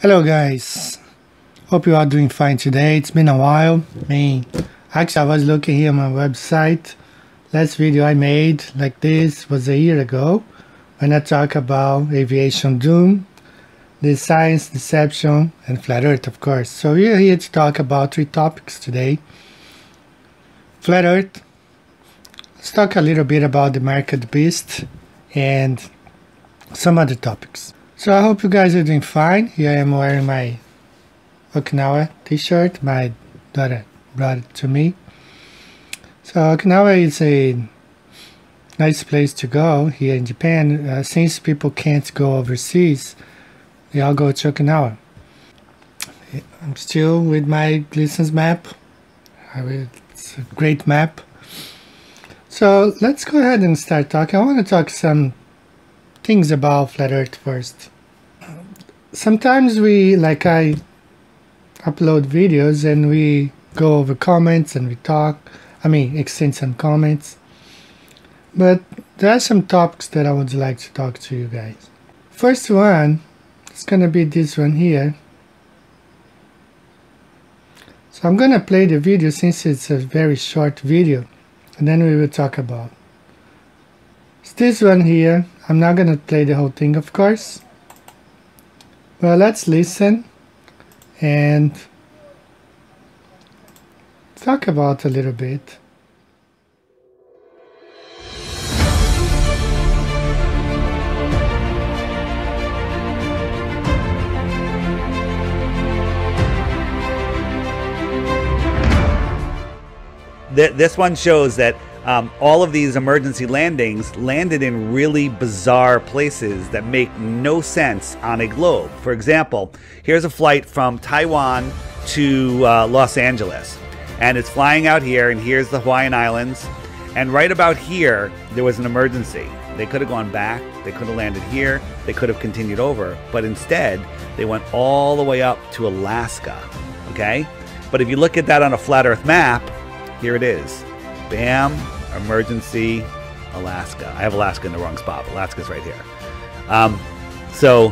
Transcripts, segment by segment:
Hello guys, hope you are doing fine today. It's been a while. Actually I was looking here on my website. Last video I made like this was a year ago when I talked about aviation doom, the science, deception, and flat earth, of course. So we're here to talk about three topics today. Flat earth, let's talk a little bit about the market beast and some other topics. So I hope you guys are doing fine. Here I am wearing my Okinawa t-shirt. My daughter brought it to me. So Okinawa is a nice place to go here in Japan. Since people can't go overseas, they all go to Okinawa. I'm still with my Gleason's map. It's a great map. So let's go ahead and start talking. I want to talk some things about flat earth first. Sometimes I upload videos and we go over comments and we talk, exchange some comments. But there are some topics that I would like to talk to you guys. First one is gonna be this one here. So I'm gonna play the video since it's a very short video, and then we will talk about. It's this one here. I'm not gonna play the whole thing, of course. Well, let's listen and talk about a little bit. This one shows that all of these emergency landings landed in really bizarre places that make no sense on a globe. For example, here's a flight from Taiwan to Los Angeles, and it's flying out here, and here's the Hawaiian Islands, and right about here there was an emergency. They could have gone back, they could have landed here, they could have continued over, but instead they went all the way up to Alaska. Okay, but if you look at that on a flat earth map, here it is. Bam, emergency, Alaska. I have Alaska in the wrong spot. Alaska's right here. So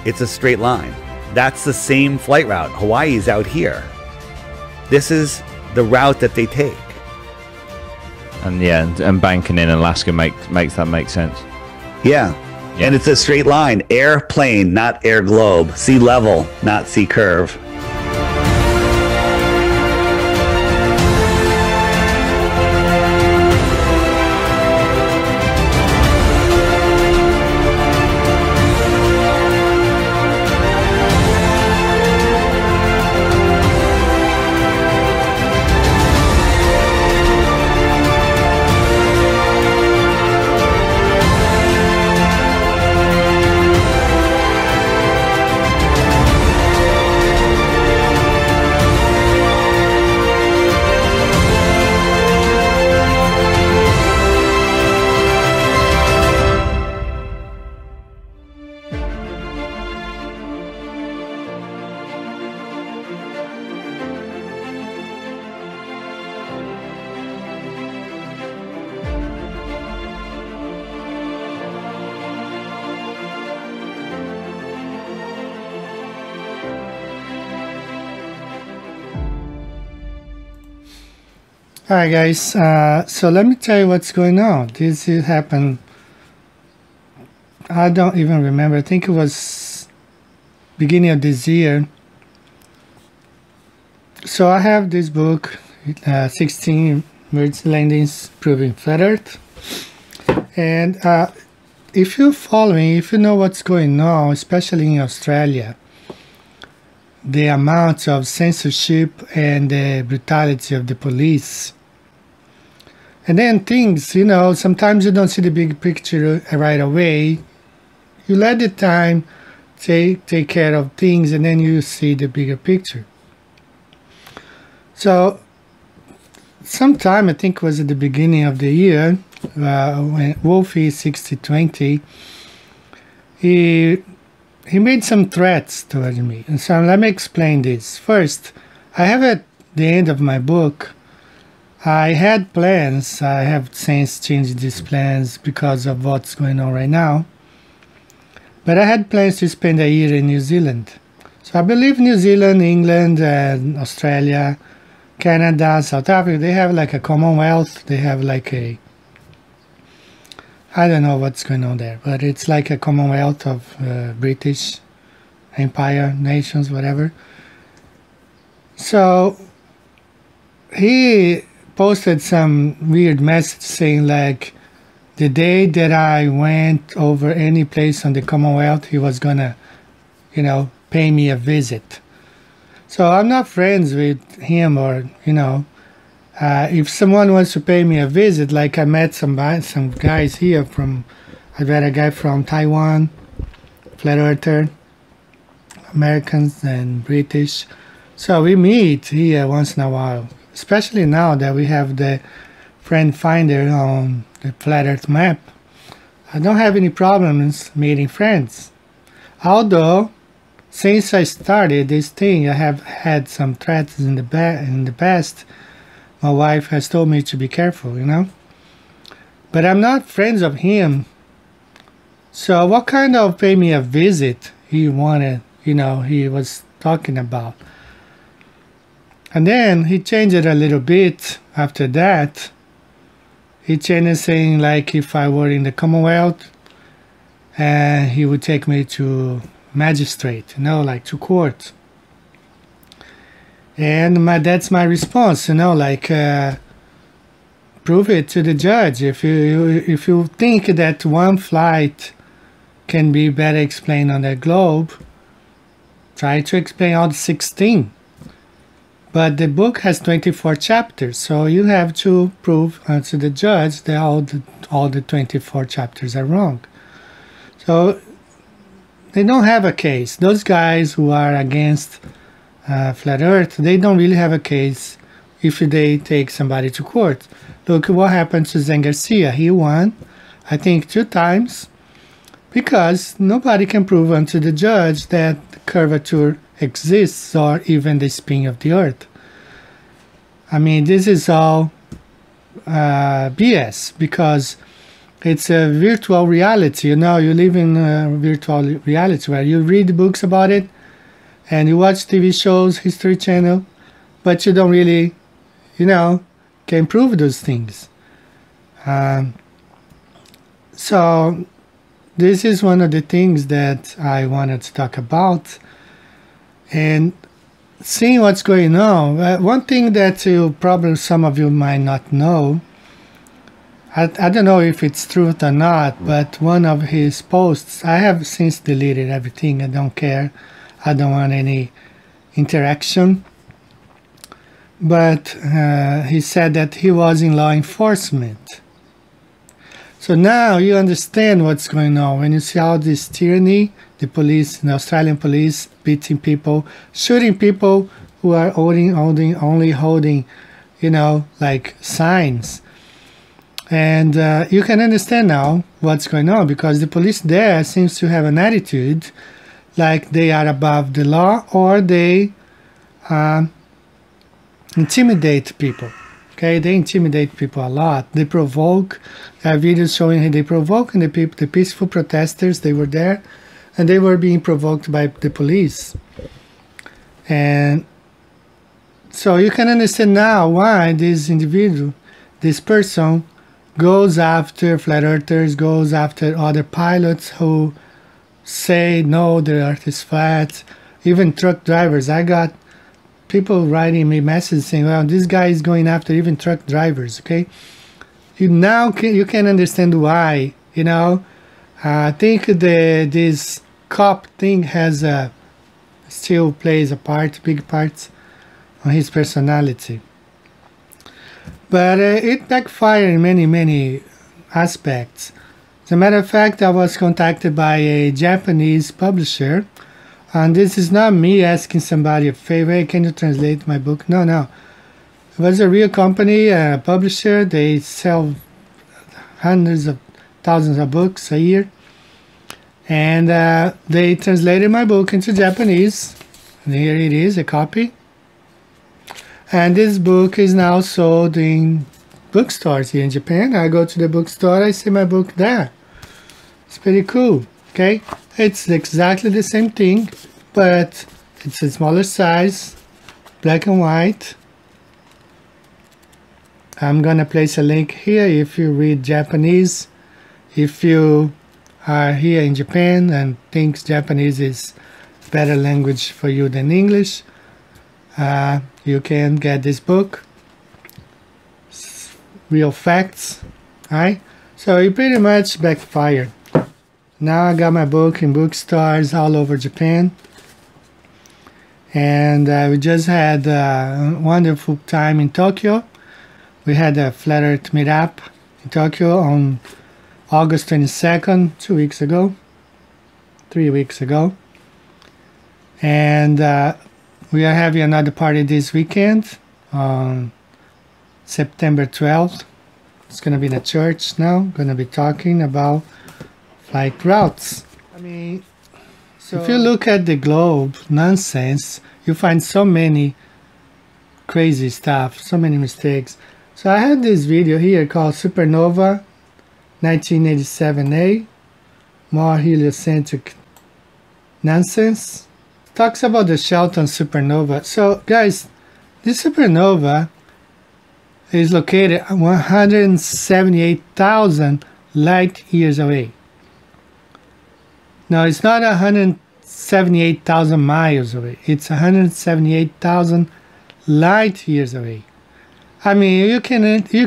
it's a straight line. That's the same flight route. Hawaii's out here. This is the route that they take. And yeah, and banking in Alaska makes that make sense. Yeah. And it's a straight line. Airplane, not air globe. Sea level, not sea curve. Alright guys, so let me tell you what's going on. This happened, I don't even remember, I think it was beginning of this year. So I have this book, 16 emergency landings proving flat earth. And if you're following, if you know what's going on, especially in Australia, the amount of censorship and the brutality of the police. And then things, sometimes you don't see the big picture right away. You let the time take care of things, and then you see the bigger picture. So sometime, I think it was at the beginning of the year, when Wolfie 6020, he made some threats towards me. And so let me explain this. First, I have at the end of my book, I had plans. I have since changed these plans because of what's going on right now. But I had plans to spend a year in New Zealand. So I believe New Zealand, England, and Australia, Canada, South Africa, they have like a Commonwealth. They have like a, I don't know what's going on there, but it's like a Commonwealth of British Empire, nations, whatever. So he posted some weird message saying like, the day that I went over any place on the Commonwealth, he was gonna, you know, pay me a visit. So I'm not friends with him, or, you know, if someone wants to pay me a visit, like I met some guys here from, I met a guy from Taiwan, flat earther, Americans and British. So we meet here once in a while, especially now that we have the friend finder on the flat earth map. I don't have any problems meeting friends. Although, since I started this thing, I have had some threats in the past. My wife has told me to be careful, you know. But I'm not friends of him. So what kind of pay me a visit he wanted, you know, he was talking about. And then he changed it a little bit after that. He changed it saying like if I were in the Commonwealth, he would take me to magistrate, you know, like to court. And that's my response, you know, like prove it to the judge. If you think that one flight can be better explained on the globe, try to explain all the 16. But the book has 24 chapters, so you have to prove to the judge that all the 24 chapters are wrong. So they don't have a case. Those guys who are against flat earth, they don't really have a case if they take somebody to court. Look what happened to Zen Garcia. He won, I think, 2 times because nobody can prove unto the judge that curvature exists or even the spin of the earth. I mean, this is all BS because it's a virtual reality. You know, you live in a virtual reality where you read books about it and you watch TV shows, History Channel, but you don't really, you know, can prove those things. So this is one of the things that I wanted to talk about. And seeing what's going on, one thing that probably some of you might not know, I don't know if it's truth or not, but one of his posts, I have since deleted everything. I don't care. I don't want any interaction. But he said that he was in law enforcement. So now you understand what's going on. When you see all this tyranny, the police, the Australian police beating people, shooting people who are only holding, you know, like signs. And you can understand now what's going on because the police there seems to have an attitude like they are above the law or they intimidate people. Okay, they intimidate people a lot. They provoke. There are videos showing how they provoke and the peaceful protesters, they were there and they were being provoked by the police. And so you can understand now why this individual, this person, goes after flat earthers, goes after other pilots who say, no, the earth is flat. Even truck drivers. I got people writing me messages saying, well, this guy is going after even truck drivers, okay? You can understand why, you know. I think this cop thing still plays a part, big part on his personality. But it backfired in many aspects. As a matter of fact, I was contacted by a Japanese publisher, and this is not me asking somebody a favor, hey, can you translate my book? No. It was a real company, a publisher. They sell hundreds of thousands of books a year. And they translated my book into Japanese. And here it is, a copy. And this book is now sold in bookstores here in Japan. I go to the bookstore, I see my book there. It's pretty cool, okay? It's exactly the same thing, but It's a smaller size, black and white. I'm gonna place a link here if you read Japanese. If you are here in Japan and think Japanese is better language for you than English, you can get this book, Real Facts. Alright, so it pretty much backfired. Now I got my book in bookstores all over Japan, and we just had a wonderful time in Tokyo. We had a Flat Earth meetup in Tokyo on August 22nd, 2 weeks ago, 3 weeks ago. And we are having another party this weekend on September 12th. It's going to be in a church now. Going to be talking about flight routes. I mean, so if you look at the globe nonsense, you find so many crazy stuff, so many mistakes. So I had this video here called Supernova 1987A, more heliocentric nonsense. Talks about the Shelton supernova. So guys, this supernova is located 178,000 light years away. No, it's not 178,000 miles away. It's 178,000 light years away. I mean, you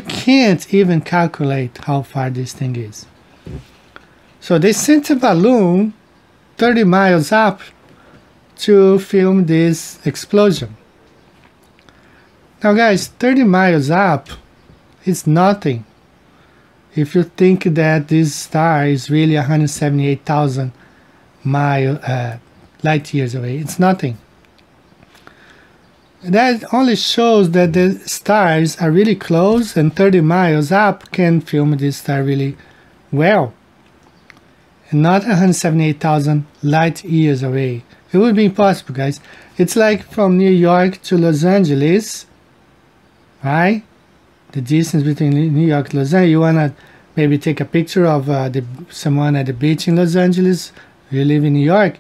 can't even calculate how far this thing is. So they sent a balloon 30 miles up to film this explosion. Now guys, 30 miles up is nothing if you think that this star is really 178,000 light years away. It's nothing. That only shows that the stars are really close, and 30 miles up can film this star really well, and not 178,000 light years away. It would be impossible, guys. It's like from New York to Los Angeles, right? The distance between New York and Los Angeles. You wanna maybe take a picture of someone at the beach in Los Angeles. You live in New York,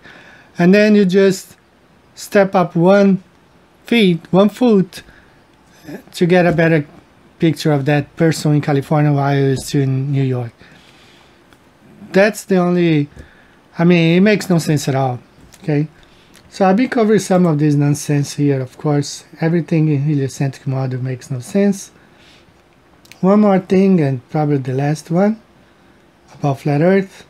and then you just step up 1 foot to get a better picture of that person in California while you're still in New York. That's the only, I mean, it makes no sense at all. Okay, so I'll be covering some of this nonsense here. Of course, everything in heliocentric model makes no sense. One more thing, and probably the last one, about flat Earth.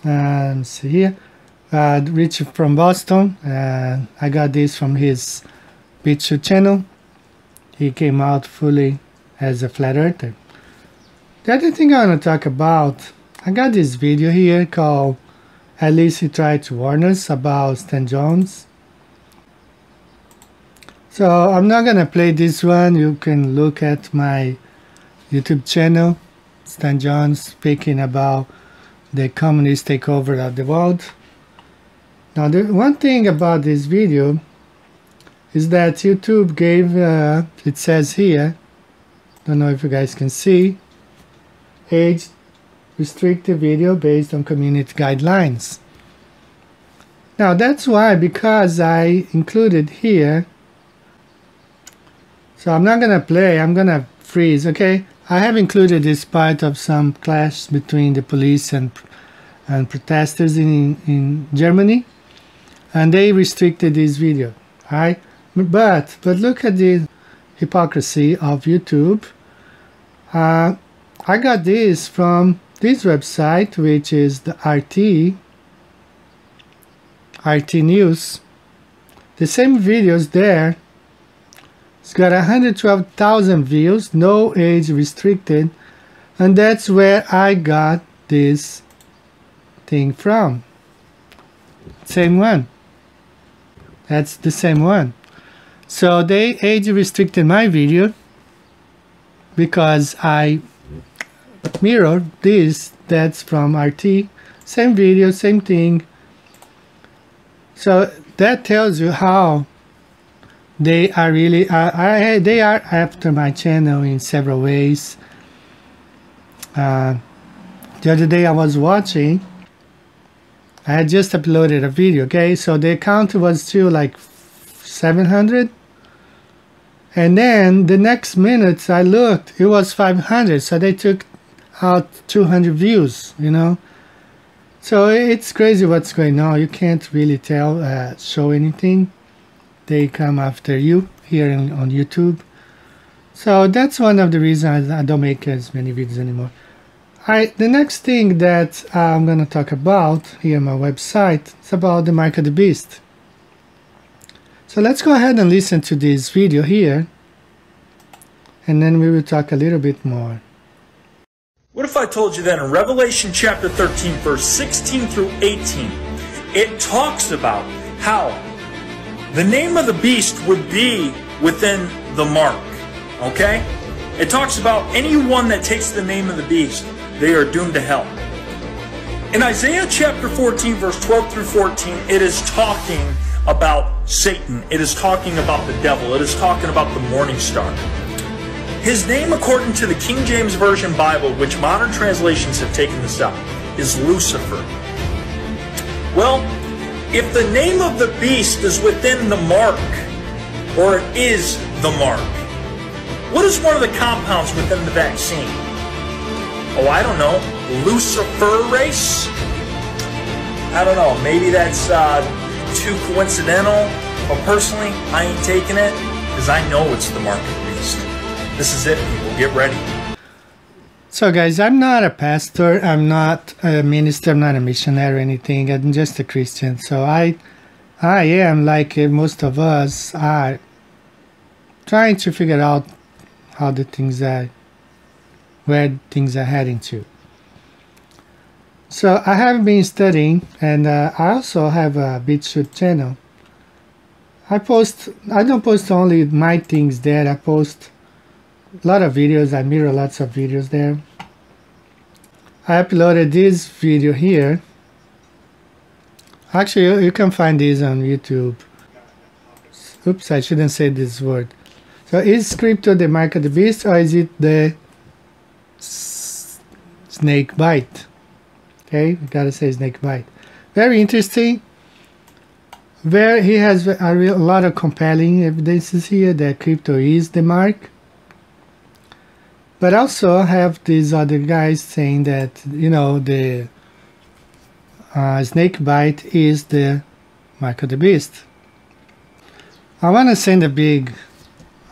Let's see here. Rich from Boston. I got this from his BitChute channel. He came out fully as a flat earther. The other thing I want to talk about, I got this video here called At Least He Tried to Warn Us about Stan Jones. So I'm not gonna play this one. You can look at my YouTube channel, Stan Jones speaking about the communist takeover of the world. Now, the one thing about this video is that YouTube gave, it says here, don't know if you guys can see, age restricted video based on community guidelines. Now, that's why, because I included here, so I'm not gonna play, I'm gonna freeze, okay? I have included this part of some clash between the police and protesters in Germany. And they restricted this video, right? But look at the hypocrisy of YouTube. I got this from this website, which is the RT News. The same videos there. It's got 112,000 views, no age restricted, and that's where I got this thing from. Same one. That's the same one. So they age restricted my video because I mirrored this. That's from RT. Same video, same thing. So that tells you how they are really they are after my channel in several ways. The other day I was watching I had just uploaded a video, okay? So the account was still like 700. And then the next minute I looked, it was 500. So they took out 200 views, you know? So it's crazy what's going on. You can't really show anything. They come after you here on YouTube. So that's one of the reasons I don't make as many videos anymore. The next thing that I'm going to talk about here on my website is about the Mark of the Beast. So let's go ahead and listen to this video here, and then we will talk a little bit more. What if I told you that in Revelation chapter 13, verse 16 through 18, it talks about how the name of the beast would be within the mark, okay? It talks about anyone that takes the name of the beast, they are doomed to hell. In Isaiah chapter 14, verse 12 through 14, it is talking about Satan. It is talking about the devil. It is talking about the morning star. His name, according to the King James Version Bible, which modern translations have taken this out, is Lucifer. Well, if the name of the beast is within the mark, or it is the mark, what is one of the compounds within the vaccine? Oh, I don't know. Luciferase? I don't know. Maybe that's too coincidental. But personally, I ain't taking it because I know it's the mark of the beast. This is it, people. Get ready. So guys, I'm not a pastor. I'm not a minister. I'm not a missionary or anything. I'm just a Christian. So I am, like most of us are, trying to figure out how the things are, where things are heading to. So I have been studying, and I also have a BitChute channel. I don't post only my things there. I post a lot of videos. I mirror lots of videos there. I uploaded this video here. Actually, you can find this on YouTube. Oops, I shouldn't say this word. So is crypto the mark of the beast, or is it the snake bite? Okay, we gotta say snake bite. Very interesting. Where he has a lot of compelling evidences here that crypto is the mark. But also have these other guys saying that, you know, the snake bite is the mark of the beast. I want to send a big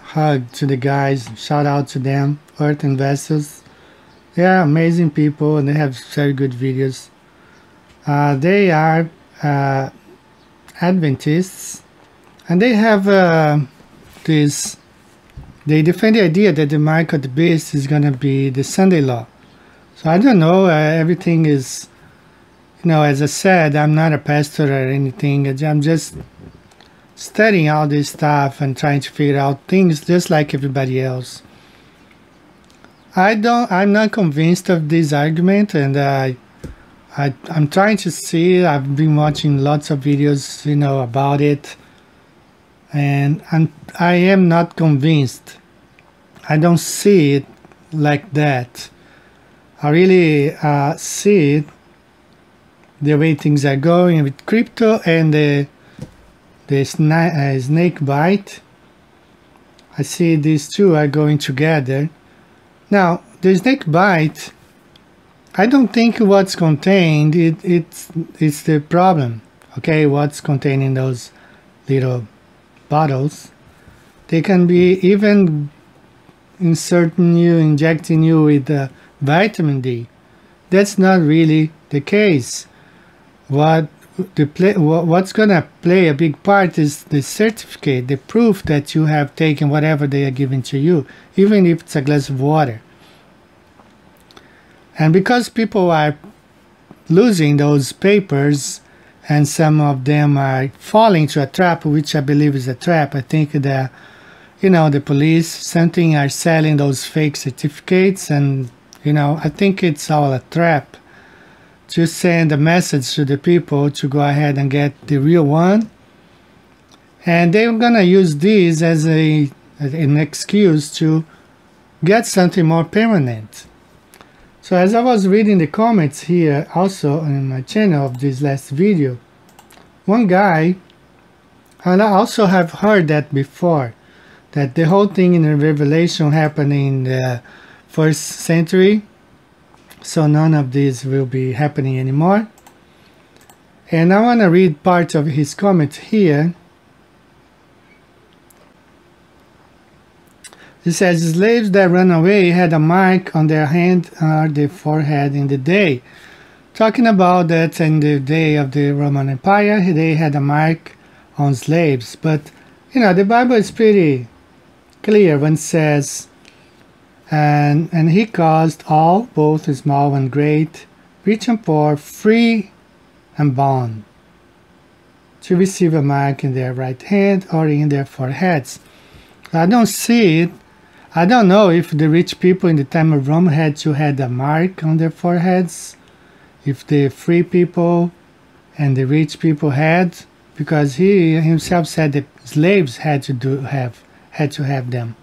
hug to the guys. Shout out to them, Earth Investors. They are amazing people and they have very good videos. They are Adventists, and they have they defend the idea that the mark of the beast is going to be the Sunday law. So I don't know, everything is, you know, as I said, I'm not a pastor or anything. I'm just studying all this stuff and trying to figure out things just like everybody else. I'm not convinced of this argument, and I'm trying to see. I've been watching lots of videos, you know, about it, and I am not convinced. I don't see it like that. I really see it the way things are going with crypto and the snake bite. I see these two are going together. Now, the snake bite, I don't think what's contained, it's the problem. Okay, what's contained in those little bottles. They can be even injecting you with vitamin D. That's not really the case. What's gonna play a big part is the certificate, the proof that you have taken whatever they are giving to you, even if it's a glass of water. And because people are losing those papers, and some of them are falling to a trap, which I believe is a trap. I think that, you know, the police, something are selling those fake certificates, and, you know, I think it's all a trap to send a message to the people to go ahead and get the real one. And they're gonna use this as an excuse to get something more permanent. So as I was reading the comments here also on my channel of this last video, one guy, and I also have heard that before, that the whole thing in the Revelation happened in the 1st century, so none of this will be happening anymore. And I want to read part of his comment here. It says, slaves that run away had a mark on their hand or their forehead in the day. Talking about that in the day of the Roman Empire, they had a mark on slaves. But, you know, the Bible is pretty clear when it says, and he caused all, both small and great, rich and poor, free and bond, to receive a mark in their right hand or in their foreheads. I don't see it. I don't know if the rich people in the time of Rome had to have a mark on their foreheads, if the free people and the rich people had, because he himself said that slaves had to have them.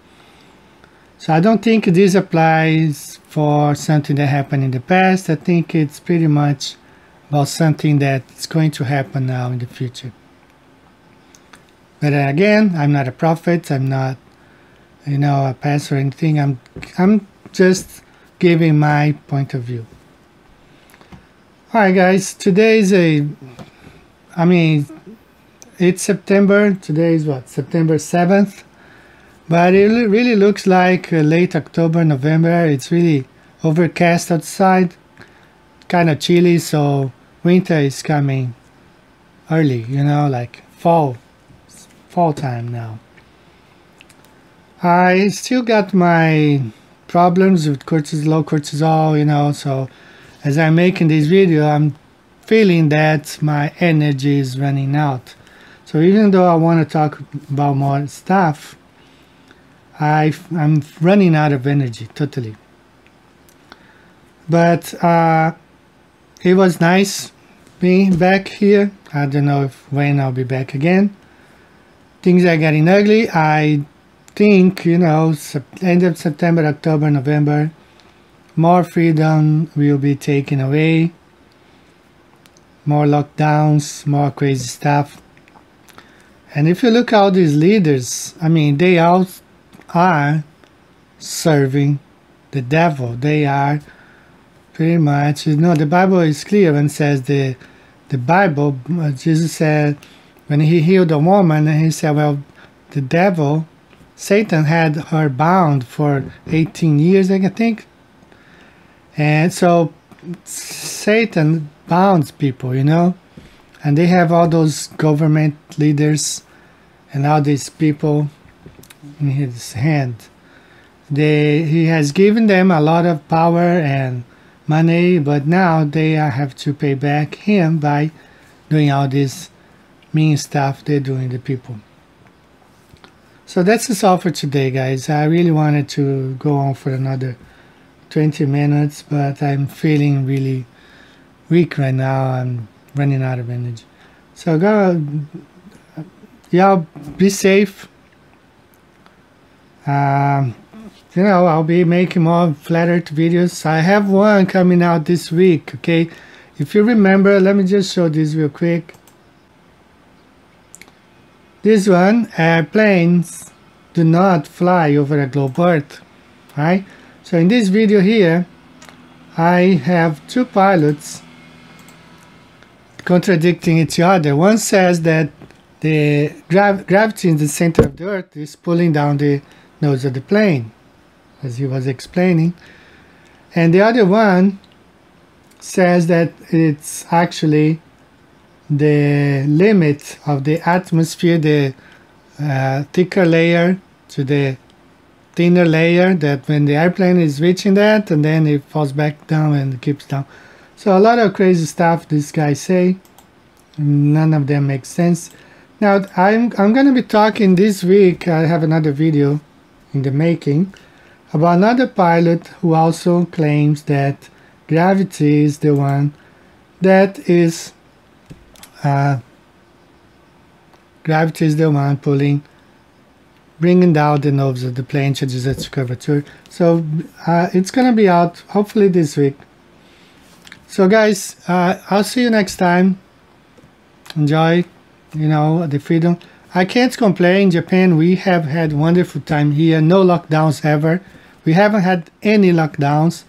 So I don't think this applies for something that happened in the past. I think it's pretty much about something that's going to happen now in the future. But again, I'm not a prophet. I'm not, you know, a pastor or anything. I'm just giving my point of view. Alright guys, today is it's September. Today is what, September 7th? But it really looks like late October, November. It's really overcast outside, kind of chilly, so winter is coming early, you know, like fall time now. I still got my problems with low cortisol, you know, so as I'm making this video, I'm feeling that my energy is running out. So even though I want to talk about more stuff, I'm running out of energy totally. But it was nice being back here. I don't know when I'll be back again. Things are getting ugly. I think, you know, end of September, October, November, more freedom will be taken away, more lockdowns, more crazy stuff. And if you look at all these leaders, I mean, they all are serving the devil. They are pretty much, you know, the Bible is clear and says the Bible, Jesus said, when he healed a woman, and he said, well, the devil, Satan had her bound for 18 years, I think. And so Satan bounds people, you know, and they have all those government leaders and all these people in his hand. He has given them a lot of power and money, but now they have to pay back him by doing all this mean stuff they're doing to people. So that's all for today, guys. I really wanted to go on for another 20 minutes, but I'm feeling really weak right now. I'm running out of energy. So y'all be safe. You know, I'll be making more flat earth videos. I have one coming out this week, okay? If you remember, let me just show this real quick. This one, airplanes do not fly over a globe Earth, right? So in this video here, I have two pilots contradicting each other. One says that the gravity in the center of the Earth is pulling down the nose of the plane, as he was explaining. And the other one says that it's actually the limit of the atmosphere, the thicker layer to the thinner layer, that when the airplane is reaching that, and then it falls back down and keeps down. So a lot of crazy stuff these guys say. None of them makes sense. Now I'm going to be talking this week. I have another video in the making about another pilot who also claims that gravity is the one that is pulling bringing down the nose of the plane to its curvature. So it's gonna be out hopefully this week. So guys, I'll see you next time. Enjoy, you know, the freedom. I can't complain. Japan, we have had wonderful time here. No lockdowns ever. We haven't had any lockdowns.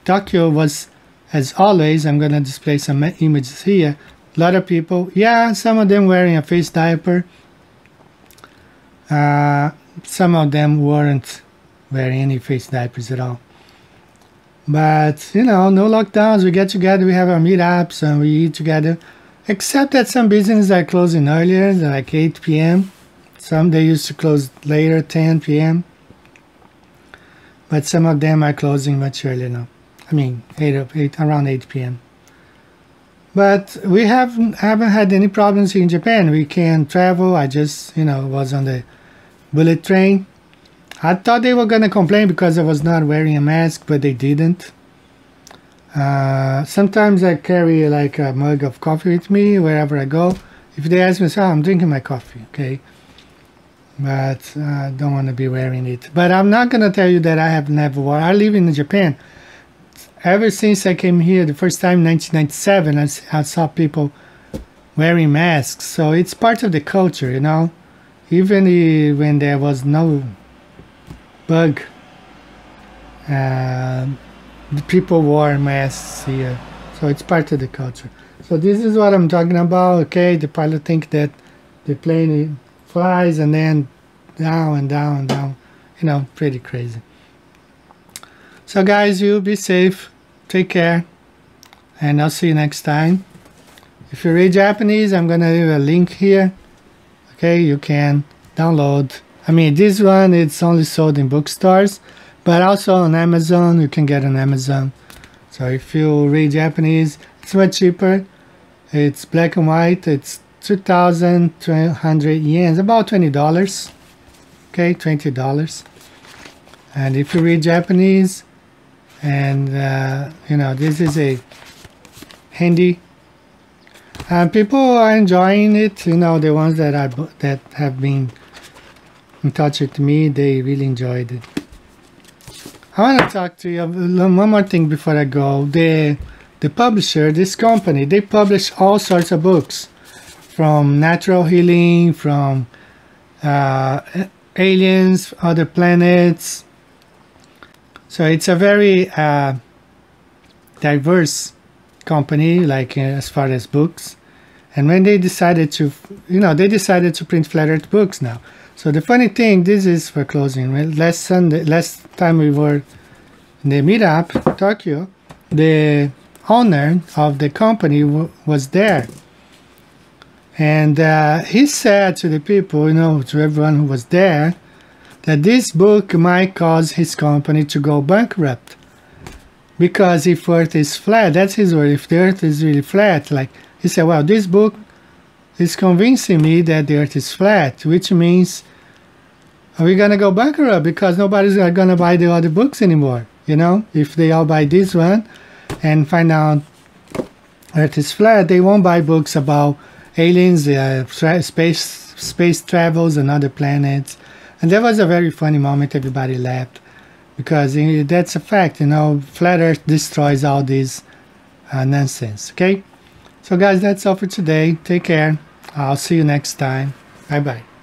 Tokyo was, as always, I'm gonna display some images here. A lot of people, yeah, some of them wearing a face diaper. Some of them weren't wearing any face diapers at all. But, you know, no lockdowns. We get together, we have our meetups, and we eat together. Except that some businesses are closing earlier, like 8 p.m. Some they used to close later, 10 p.m. But some of them are closing much earlier now. I mean, around 8 p.m. But we haven't had any problems here in Japan. We can travel. I just, you know, was on the bullet train. I thought they were going to complain because I was not wearing a mask, but they didn't. Sometimes I carry like a mug of coffee with me wherever I go. If they ask me, so I'm drinking my coffee, okay? But I don't want to be wearing it. But I'm not going to tell you that I have never worn. I live in Japan. Ever since I came here the first time in 1997, I saw people wearing masks. So it's part of the culture, you know? Even when there was no bug, the people wore masks here, so it's part of the culture. So this is what I'm talking about. Okay, the pilot think that the plane flies and then down and down and down, you know, pretty crazy. So guys, you be safe, take care, and I'll see you next time. If you read Japanese, I'm gonna leave a link here. Okay, you can download. I mean, this one, it's only sold in bookstores, but also on Amazon. You can get on Amazon. So if you read Japanese, it's much cheaper. It's black and white. It's 2,200 yen, about $20. Okay, $20. And if you read Japanese, and you know, this is a handy. People are enjoying it. You know, the ones that have been in touch with me, they really enjoyed it. I want to talk to you one more thing before I go. The publisher, this company, they publish all sorts of books, from natural healing, from aliens, other planets. So it's a very diverse company, like as far as books. And when they decided to, you know, they decided to print flat earth books now. So the funny thing, this is for closing. Last time we were in the meetup, Tokyo, the owner of the company was there. And he said to the people, you know, to everyone who was there, that this book might cause his company to go bankrupt. Because if Earth is flat, that's his word, if the Earth is really flat, like, he said, well, this book is convincing me that the Earth is flat, which means we're going to go bankrupt because nobody's going to buy the other books anymore, you know? If they all buy this one and find out Earth is flat, they won't buy books about aliens, space travels and other planets. And that was a very funny moment. Everybody laughed because that's a fact, you know, flat Earth destroys all this nonsense, okay? So guys, that's all for today. Take care. I'll see you next time. Bye-bye.